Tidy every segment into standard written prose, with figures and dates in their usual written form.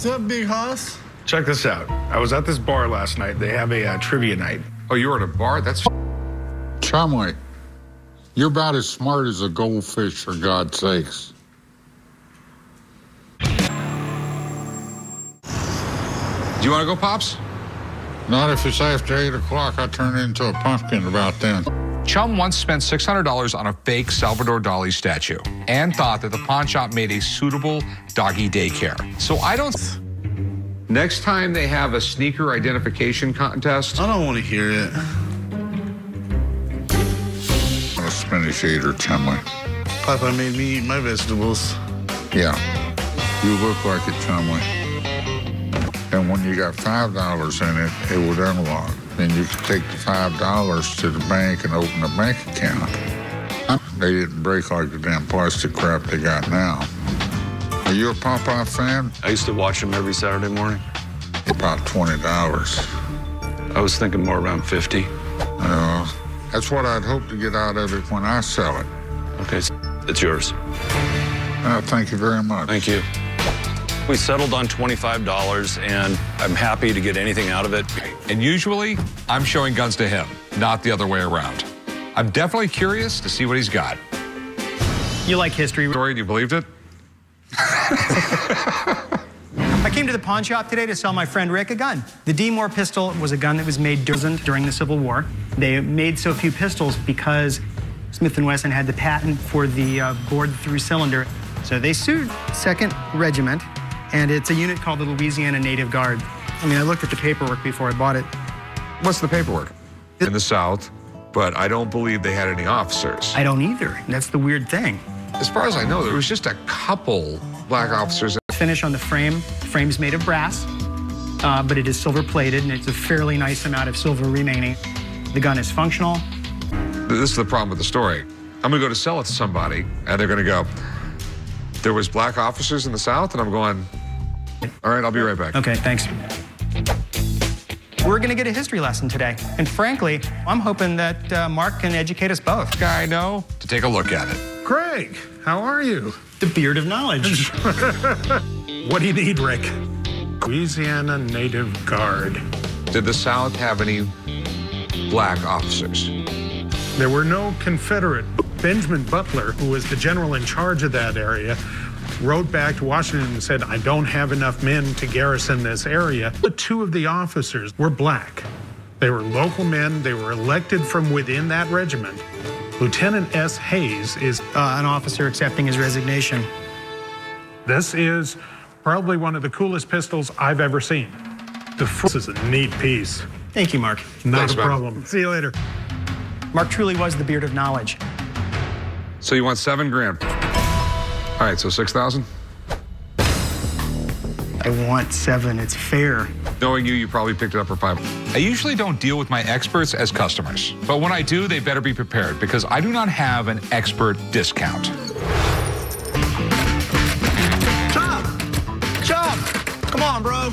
What's up, big hoss? Check this out. I was at this bar last night. They have a trivia night. Oh, you were at a bar? That's... Chumley, you're about as smart as a goldfish, for God's sakes. Do you want to go, Pops? Not if it's after 8 o'clock. I turn into a pumpkin about then. Chum once spent $600 on a fake Salvador Dali statue and thought that the pawn shop made a suitable doggy daycare. So I don't... Next time they have a sneaker identification contest... I don't want to hear it. I'm a spinach eater, Chumley. Papa made me eat my vegetables. Yeah, you look like it, Chumley. And when you got $5 in it, it would unlock. Then you could take the $5 to the bank and open a bank account. They didn't break like the damn plastic crap they got now. Are you a Popeye fan? I used to watch them every Saturday morning. About $20. I was thinking more around 50. That's what I'd hope to get out of it when I sell it. Okay, it's yours. Thank you very much. Thank you. We settled on $25, and I'm happy to get anything out of it. And usually, I'm showing guns to him, not the other way around. I'm definitely curious to see what he's got. You like history. Story, you believed it? I came to the pawn shop today to sell my friend Rick a gun. The D. Moore pistol was a gun that was made during the Civil War. They made so few pistols because Smith & Wesson had the patent for the bored-through cylinder. So they sued 2nd Regiment, and it's a unit called the Louisiana Native Guard. I mean, I looked at the paperwork before I bought it. What's the paperwork? In the South, but I don't believe they had any officers. I don't either. That's the weird thing. As far as I know, there was just a couple black officers. Finish on the frame. The frame's made of brass, but it is silver-plated, and it's a fairly nice amount of silver remaining. The gun is functional. This is the problem with the story. I'm going to go to sell it to somebody, and they're going to go, there was black officers in the South, and I'm going, all right, I'll be right back. Okay, thanks. We're going to get a history lesson today. And frankly, I'm hoping that Mark can educate us both. Guy I know to take a look at it. Craig, how are you? The beard of knowledge. What do you need, Rick? Louisiana Native Guard. Did the South have any black officers? There were no Confederate. Benjamin Butler, who was the general in charge of that area, wrote back to Washington and said, I don't have enough men to garrison this area. But 2 of the officers were black. They were local men. They were elected from within that regiment. Lieutenant S. Hayes is an officer accepting his resignation. This is probably one of the coolest pistols I've ever seen. This is a neat piece. Thank you, Mark. Not Thanks, a man. problem. See you later. Mark truly was the beard of knowledge. So you want $7 grand? All right, so 6,000? I want 7. It's fair. Knowing you probably picked it up for 5. I usually don't deal with my experts as customers, but when I do, they better be prepared because I do not have an expert discount. Chop! Come on, bro.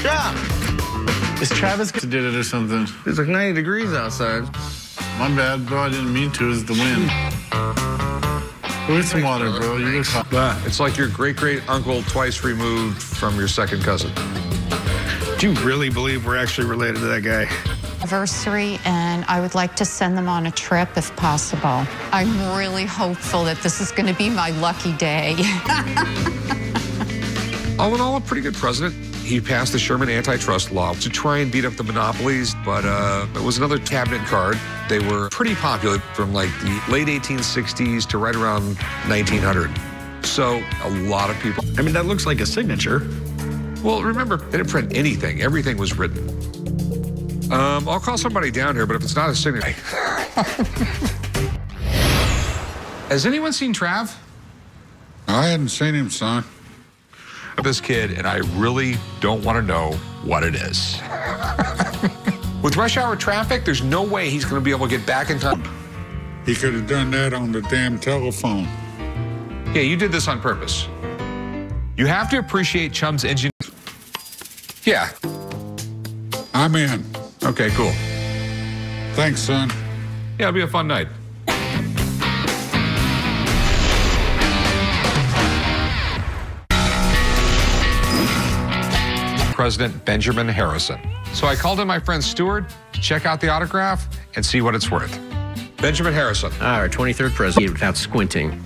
Chop! Is Travis did it or something? It's like 90 degrees outside. My bad, bro. I didn't mean to. It's the wind. Go get some water, bro. You look hot. It's like your great-great-uncle twice removed from your second cousin. Do you really believe we're actually related to that guy? Anniversary, and I would like to send them on a trip if possible. I'm really hopeful that this is going to be my lucky day. All in all, a pretty good president. He passed the Sherman antitrust law to try and beat up the monopolies, but it was another cabinet card. They were pretty popular from like the late 1860s to right around 1900. So a lot of people. I mean, that looks like a signature. Well, remember, they didn't print anything. Everything was written. I'll call somebody down here, but if it's not a signature. Has anyone seen Trav? I hadn't seen him, son. This kid, and I really don't want to know what it is. With rush hour traffic, there's no way he's going to be able to get back in time. He could have done that on the damn telephone. Yeah, you did this on purpose. You have to appreciate Chum's engine. Yeah. I'm in. Okay, cool. Thanks, son. Yeah, it'll be a fun night. President Benjamin Harrison. So I called in my friend Stuart to check out the autograph and see what it's worth. Benjamin Harrison. Our 23rd president without squinting.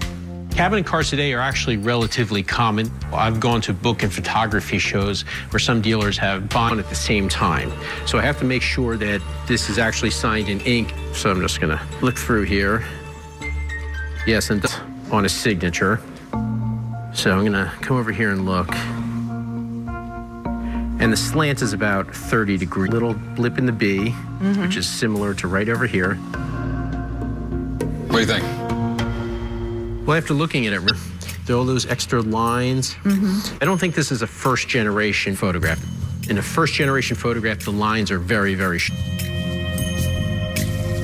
Cabinet cards today are actually relatively common. I've gone to book and photography shows where some dealers have bond at the same time. So I have to make sure that this is actually signed in ink. So I'm just gonna look through here. Yes, and on a signature. So I'm gonna come over here and look. And the slant is about 30 degrees. Little blip in the B, which is similar to right over here. What do you think? Well, after looking at it, all those extra lines, I don't think this is a first-generation photograph. In a first-generation photograph, the lines are very, very short.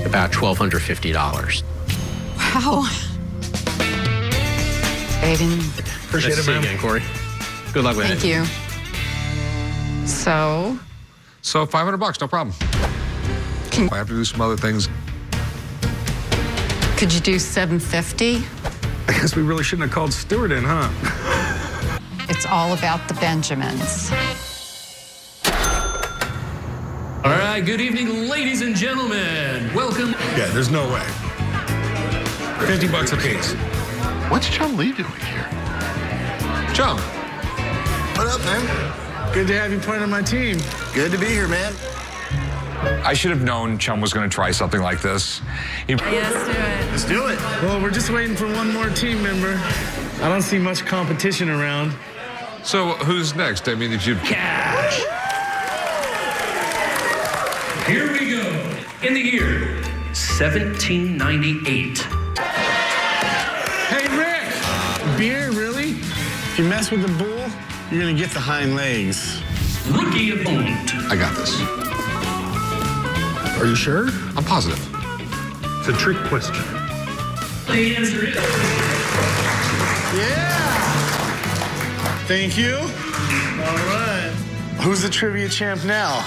About $1,250. Wow. Appreciate it, man. Again, Corey. Good luck with it. Thank you. So $500, no problem. I have to do some other things. could you do $750? I guess we really shouldn't have called Stuart in, huh? It's all about the Benjamins. All right, good evening, ladies and gentlemen. Welcome. Yeah, there's no way. $50 a piece. What's Chum Lee doing here? Chum. What up, man? Good to have you part of my team. Good to be here, man. I should have known Chum was going to try something like this. Let's do it. Well, we're just waiting for one more team member. I don't see much competition around. So who's next? I mean, if you... Cash. Here we go. In the year 1798. Hey, Rick! Beer, really? If you mess with the bull, you're gonna get the hind legs. Rookie opponent. I got this. Are you sure? I'm positive. It's a trick question. The answer is... Yeah! Thank you. All right. Who's the trivia champ now?